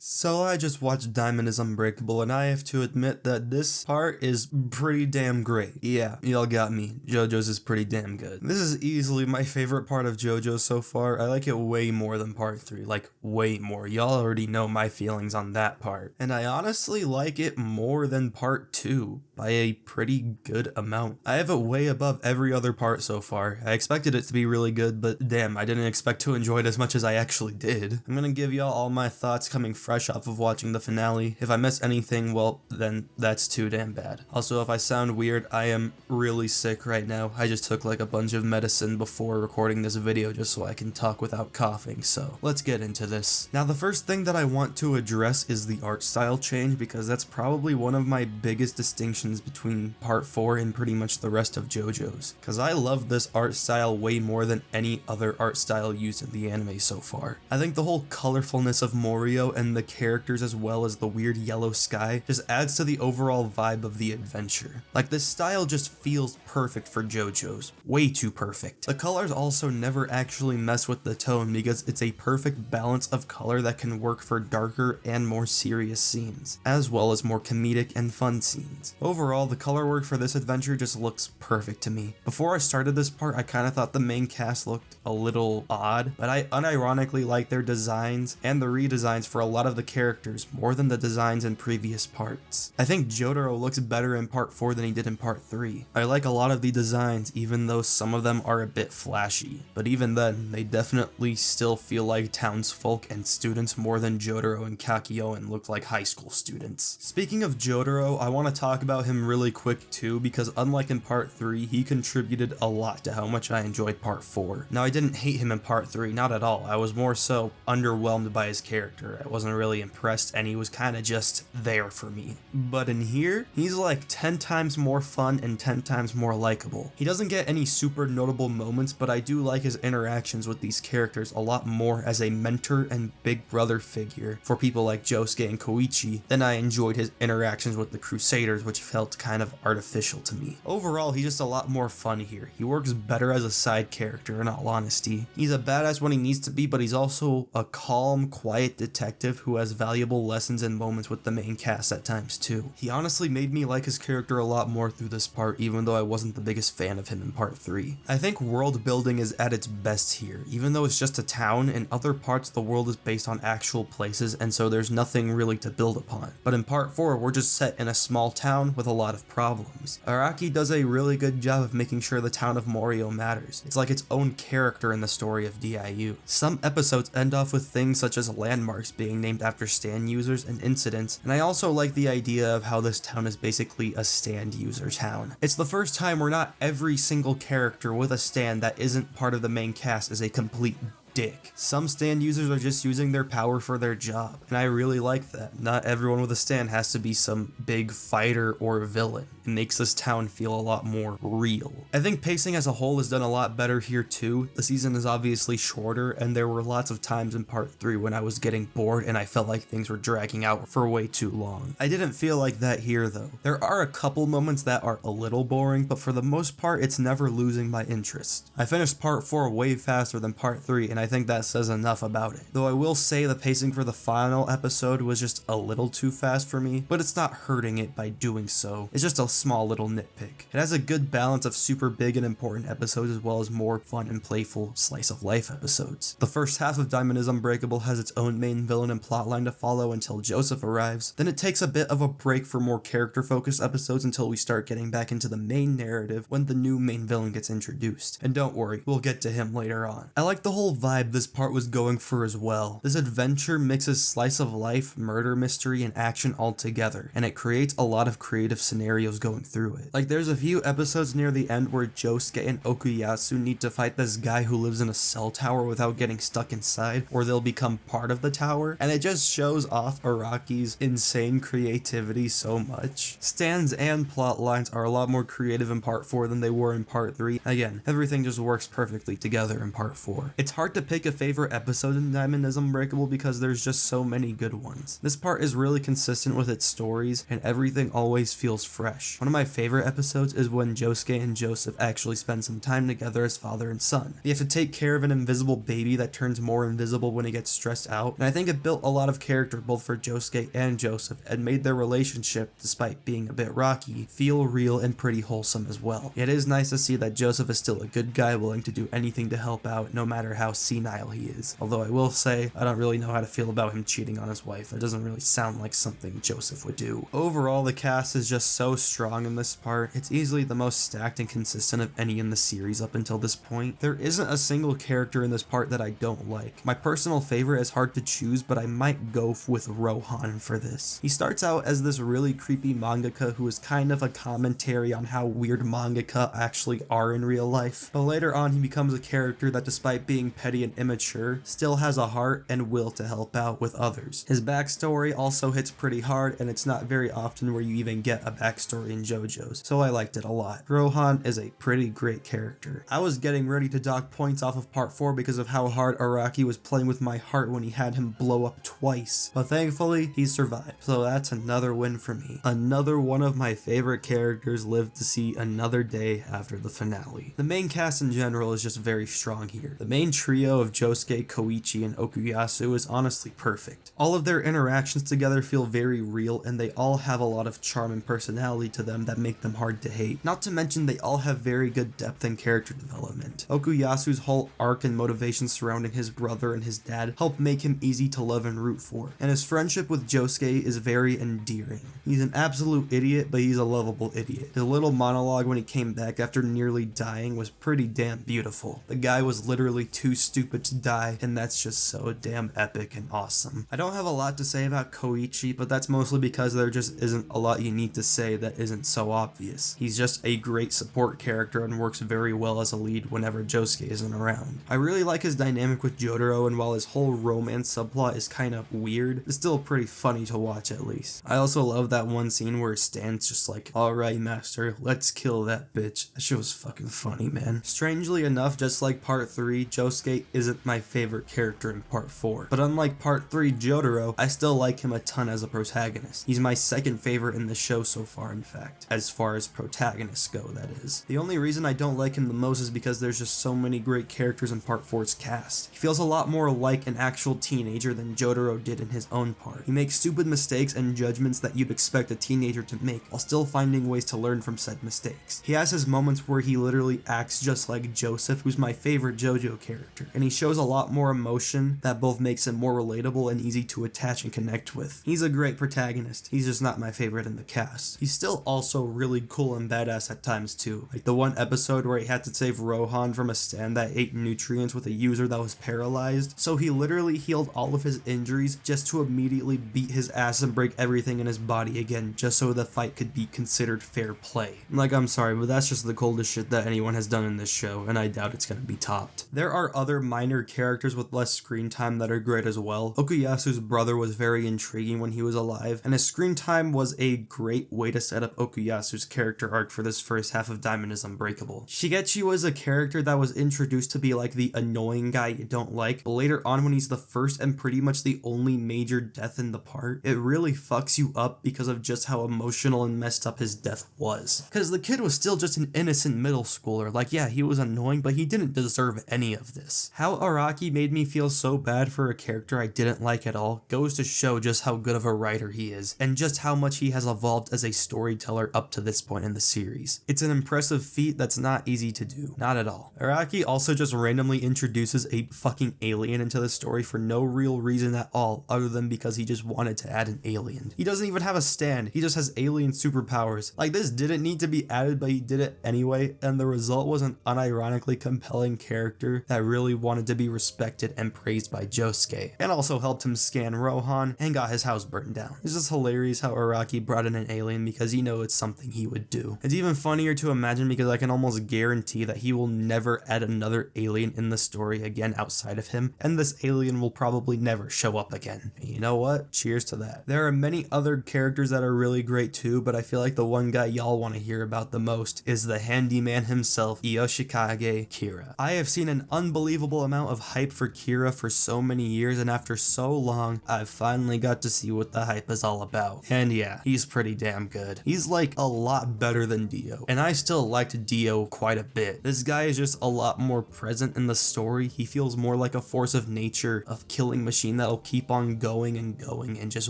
So I just watched Diamond is Unbreakable, and I have to admit that this part is pretty damn great. Yeah, y'all got me. JoJo's is pretty damn good. This is easily my favorite part of JoJo's so far. I like it way more than part 3, like way more. Y'all already know my feelings on that part. And I honestly like it more than part 2 by a pretty good amount. I have it way above every other part so far. I expected it to be really good, but damn, I didn't expect to enjoy it as much as I actually did. I'm gonna give y'all all my thoughts coming fresh off of watching the finale. If I miss anything, well, then that's too damn bad. Also, if I sound weird, I am really sick right now. I just took like a bunch of medicine before recording this video just so I can talk without coughing, so let's get into this. Now, the first thing that I want to address is the art style change, because that's probably one of my biggest distinctions between part 4 and pretty much the rest of JoJo's, because I love this art style way more than any other art style used in the anime so far. I think the whole colorfulness of Morioh and the characters, as well as the weird yellow sky, just adds to the overall vibe of the adventure. Like, this style just feels perfect for JoJo's. Way too perfect. The colors also never actually mess with the tone, because it's a perfect balance of color that can work for darker and more serious scenes, as well as more comedic and fun scenes. Overall, the color work for this adventure just looks perfect to me. Before I started this part, I kinda thought the main cast looked a little odd, but I unironically like their designs and the redesigns for a lot of the characters more than the designs in previous parts. I think Jotaro looks better in part 4 than he did in part 3. I like a lot of the designs, even though some of them are a bit flashy, but even then, they definitely still feel like townsfolk and students more than Jotaro and Kakyoin looked like high school students. Speaking of Jotaro, I want to talk about him really quick too, because unlike in part 3, he contributed a lot to how much I enjoyed part 4. Now, I didn't hate him in part 3, not at all. I was more so underwhelmed by his character. I wasn't really impressed, and he was kind of just there for me. But in here, he's like 10 times more fun and 10 times more likable. He doesn't get any super notable moments, but I do like his interactions with these characters a lot more as a mentor and big brother figure for people like Josuke and Koichi than I enjoyed his interactions with the Crusaders, which felt kind of artificial to me. Overall, he's just a lot more fun here. He works better as a side character, in all honesty. He's a badass when he needs to be, but he's also a calm, quiet detective who has valuable lessons and moments with the main cast at times too. He honestly made me like his character a lot more through this part, even though I wasn't the biggest fan of him in part 3. I think world building is at its best here, even though it's just a town. In other parts, the world is based on actual places, and so there's nothing really to build upon. But in part 4, we're just set in a small town with a lot of problems. Araki does a really good job of making sure the town of Morioh matters. It's like its own character in the story of DIU. Some episodes end off with things such as landmarks being named after stand users and incidents, and I also like the idea of how this town is basically a stand user town. It's the first time where not every single character with a stand that isn't part of the main cast is a complete dick. Some stand users are just using their power for their job, and I really like that. Not everyone with a stand has to be some big fighter or villain. It makes this town feel a lot more real. I think pacing as a whole is done a lot better here too. The season is obviously shorter, and there were lots of times in part 3 when I was getting bored and I felt like things were dragging out for way too long. I didn't feel like that here though. There are a couple moments that are a little boring, but for the most part it's never losing my interest. I finished part 4 way faster than part 3, and I think that says enough about it. Though I will say the pacing for the final episode was just a little too fast for me, but it's not hurting it by doing so. It's just a small little nitpick. It has a good balance of super big and important episodes as well as more fun and playful slice of life episodes. The first half of Diamond is Unbreakable has its own main villain and plotline to follow until Joseph arrives. Then it takes a bit of a break for more character focused episodes until we start getting back into the main narrative when the new main villain gets introduced. And don't worry, we'll get to him later on. I like the whole vibe this part was going for as well. This adventure mixes slice of life, murder mystery, and action all together, and it creates a lot of creative scenarios going through it. Like, there's a few episodes near the end where Josuke and Okuyasu need to fight this guy who lives in a cell tower without getting stuck inside, or they'll become part of the tower, and it just shows off Araki's insane creativity so much. Stands and plot lines are a lot more creative in part 4 than they were in part 3. Again, everything just works perfectly together in part 4. It's hard to pick a favorite episode in Diamond is Unbreakable because there's just so many good ones. This part is really consistent with its stories and everything always feels fresh. One of my favorite episodes is when Josuke and Joseph actually spend some time together as father and son. They have to take care of an invisible baby that turns more invisible when he gets stressed out, and I think it built a lot of character both for Josuke and Joseph and made their relationship, despite being a bit rocky, feel real and pretty wholesome as well. It is nice to see that Joseph is still a good guy willing to do anything to help out no matter how senile he is. Although I will say, I don't really know how to feel about him cheating on his wife. That doesn't really sound like something Joseph would do. Overall, the cast is just so strong in this part. It's easily the most stacked and consistent of any in the series up until this point. There isn't a single character in this part that I don't like. My personal favorite is hard to choose, but I might go with Rohan for this. He starts out as this really creepy mangaka who is kind of a commentary on how weird mangaka actually are in real life, but later on he becomes a character that, despite being petty and immature, still has a heart and will to help out with others. His backstory also hits pretty hard, and it's not very often where you even get a backstory in JoJo's, so I liked it a lot. Rohan is a pretty great character. I was getting ready to dock points off of part 4 because of how hard Araki was playing with my heart when he had him blow up twice, but thankfully he survived, so that's another win for me. Another one of my favorite characters lived to see another day after the finale. The main cast in general is just very strong here. The main trio of Josuke, Koichi, and Okuyasu is honestly perfect. All of their interactions together feel very real, and they all have a lot of charm and personality to them that make them hard to hate. Not to mention they all have very good depth and character development. Okuyasu's whole arc and motivation surrounding his brother and his dad help make him easy to love and root for, and his friendship with Josuke is very endearing. He's an absolute idiot, but he's a lovable idiot. His little monologue when he came back after nearly dying was pretty damn beautiful. The guy was literally too stupid to die, and that's just so damn epic and awesome. I don't have a lot to say about Koichi, but that's mostly because there just isn't a lot you need to say that isn't so obvious. He's just a great support character and works very well as a lead whenever Josuke isn't around. I really like his dynamic with Jotaro, and while his whole romance subplot is kind of weird, it's still pretty funny to watch at least. I also love that one scene where Stan's just like, alright master, let's kill that bitch. That shit was fucking funny, man. Strangely enough, just like part 3, Josuke isn't my favorite character in part 4. But unlike part 3 Jotaro, I still like him a ton as a protagonist. He's my second favorite in the show so far, in fact. As far as protagonists go, that is. The only reason I don't like him the most is because there's just so many great characters in part 4's cast. He feels a lot more like an actual teenager than Jotaro did in his own part. He makes stupid mistakes and judgments that you'd expect a teenager to make, while still finding ways to learn from said mistakes. He has his moments where he literally acts just like Joseph, who's my favorite JoJo character, and he shows a lot more emotion that both makes him more relatable and easy to attach and connect with. He's a great protagonist, he's just not my favorite in the cast. He's still also really cool and badass at times too, like the one episode where he had to save Rohan from a stand that ate nutrients with a user that was paralyzed, so he literally healed all of his injuries just to immediately beat his ass and break everything in his body again, just so the fight could be considered fair play. Like, I'm sorry, but that's just the coldest shit that anyone has done in this show, and I doubt it's gonna be topped. There are other minor characters with less screen time that are great as well. Okuyasu's brother was very intriguing when he was alive, and his screen time was a great way to set up Okuyasu's character arc for this first half of Diamond is Unbreakable. Shigechi was a character that was introduced to be like the annoying guy you don't like, but later on when he's the first and pretty much the only major death in the part, it really fucks you up because of just how emotional and messed up his death was. Because the kid was still just an innocent middle schooler. Like, yeah, he was annoying, but he didn't deserve any of this. How Araki made me feel so bad for a character I didn't like at all goes to show just how good of a writer he is, and just how much he has evolved as a storyteller up to this point in the series. It's an impressive feat that's not easy to do. Not at all. Araki also just randomly introduces a fucking alien into the story for no real reason at all, other than because he just wanted to add an alien. He doesn't even have a stand, he just has alien superpowers. Like, this didn't need to be added, but he did it anyway, and the result was an unironically compelling character that really wanted to be respected and praised by Josuke, and also helped him scan Rohan and got his house burned down. It's just hilarious how Araki brought in an alien because you know it's something he would do. It's even funnier to imagine because I can almost guarantee that he will never add another alien in the story again outside of him, and this alien will probably never show up again. And you know what? Cheers to that. There are many other characters that are really great too, but I feel like the one guy y'all want to hear about the most is the handyman himself, Yoshikage Kira. I have seen an unbelievable incredible amount of hype for Kira for so many years, and after so long, I finally got to see what the hype is all about. And yeah, he's pretty damn good. He's like a lot better than Dio, and I still liked Dio quite a bit. This guy is just a lot more present in the story. He feels more like a force of nature, of killing machine that'll keep on going and just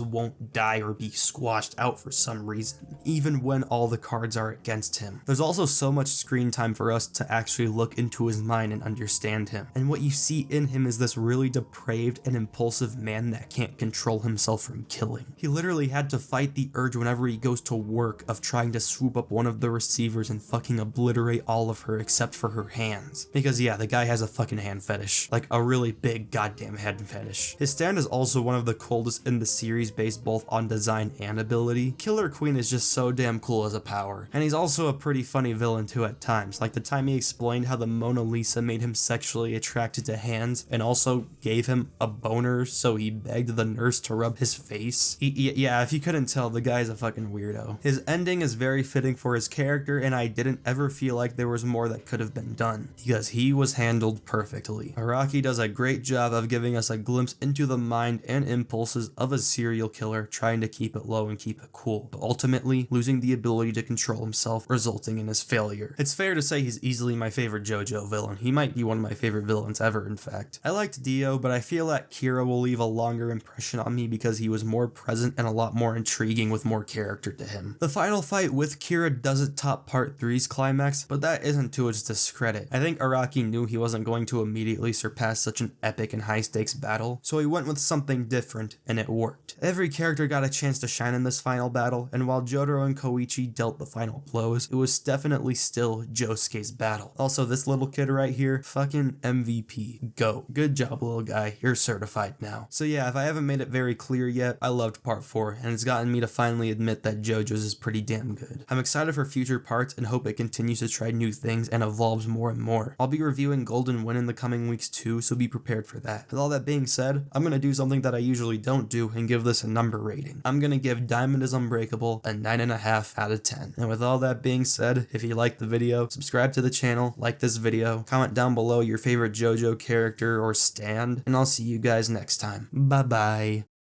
won't die or be squashed out for some reason, even when all the cards are against him. There's also so much screen time for us to actually look into his mind and understand him, and what you see in him is this really depraved and impulsive man that can't control himself from killing. He literally had to fight the urge whenever he goes to work of trying to swoop up one of the receivers and fucking obliterate all of her except for her hands. Because yeah, the guy has a fucking hand fetish. Like a really big goddamn hand fetish. His stand is also one of the coldest in the series based both on design and ability. Killer Queen is just so damn cool as a power. And he's also a pretty funny villain too at times. Like the time he explained how the Mona Lisa made him sexually attracted to hands and also gave him a boner, so he begged the nurse to rub his face. Yeah, if you couldn't tell, the guy's a fucking weirdo. His ending is very fitting for his character, and I didn't ever feel like there was more that could have been done, because he was handled perfectly. Araki does a great job of giving us a glimpse into the mind and impulses of a serial killer trying to keep it low and keep it cool, but ultimately losing the ability to control himself, resulting in his failure. It's fair to say he's easily my favorite JoJo villain. He might be one of my favorite villains ever, in fact. I liked Dio, but I feel that Kira will leave a longer impression on me because he was more present and a lot more intriguing with more character to him. The final fight with Kira doesn't top part 3's climax, but that isn't to its discredit. I think Araki knew he wasn't going to immediately surpass such an epic and high stakes battle, so he went with something different, and it worked. Every character got a chance to shine in this final battle, and while Jotaro and Koichi dealt the final blows, it was definitely still Josuke's battle. Also, this little kid right here, fucking MVP. Go. Good job, little guy. You're certified now. So yeah, if I haven't made it very clear yet, I loved part 4, and it's gotten me to finally admit that JoJo's is pretty damn good. I'm excited for future parts and hope it continues to try new things and evolves more and more. I'll be reviewing Golden Wind in the coming weeks too, so be prepared for that. With all that being said, I'm gonna do something that I usually don't do and give this a number rating. I'm gonna give Diamond is Unbreakable a 9.5 out of 10. And with all that being said, if you liked the video, subscribe to the channel, like this video, comment down below your favorite JoJo character or stand, and I'll see you guys next time. Bye bye.